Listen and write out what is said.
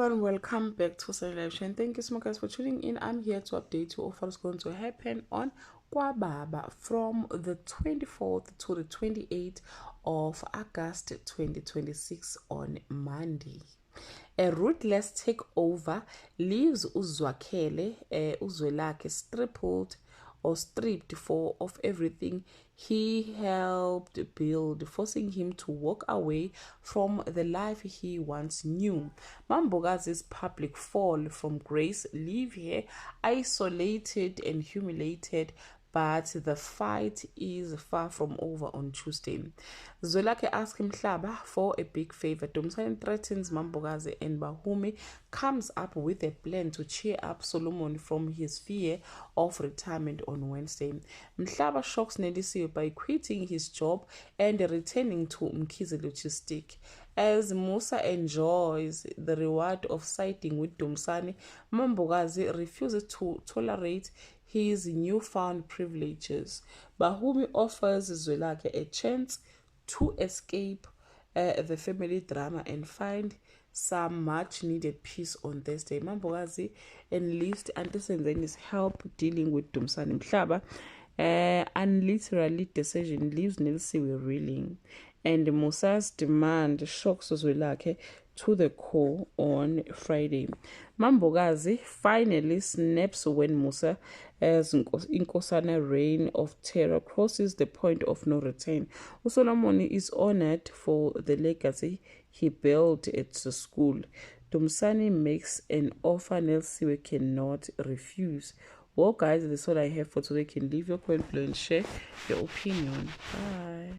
everyone, welcome back to Celebration. Thank you so much guys for tuning in. I'm here to update you of what's going to happen on KwaBaba from the 24th to the 28th of August 2026 on Monday. A ruthless takeover leaves Uzwelakhe stripped of everything he helped build, forcing him to walk away from the life he once knew. Mambogazi's public fall from grace leave her isolated and humiliated, but the fight is far from over on Tuesday. Zwelakhe asked Mhlaba for a big favor. Dumisani threatens Mambogazi, and Bahumi comes up with a plan to cheer up Solomon from his fear of retirement on Wednesday. Mhlaba shocks Nelisiwe by quitting his job and returning to Mkhize Logistic. As Musa enjoys the reward of siding with Dumisani, Mambogazi refuses to tolerate his newfound privileges. Bahumi offers Zwelakhe a chance to escape the family drama and find some much needed peace on Thursday. Mambogazi enlists Antisenzeni's help dealing with Dumisani. Mhlaba unliterally decision leaves Nelisiwe reeling, and Musa's demand shocks Zwelakhe to the core on Friday. Mambogazi finally snaps when Musa, as Inkosana reign of terror crosses the point of no return. Usolomoni is honored for the legacy he built at the school. Dumisani makes an offer Nelisiwe cannot refuse. Well guys, that's all I have for today. You can leave your comment below and share your opinion. Bye.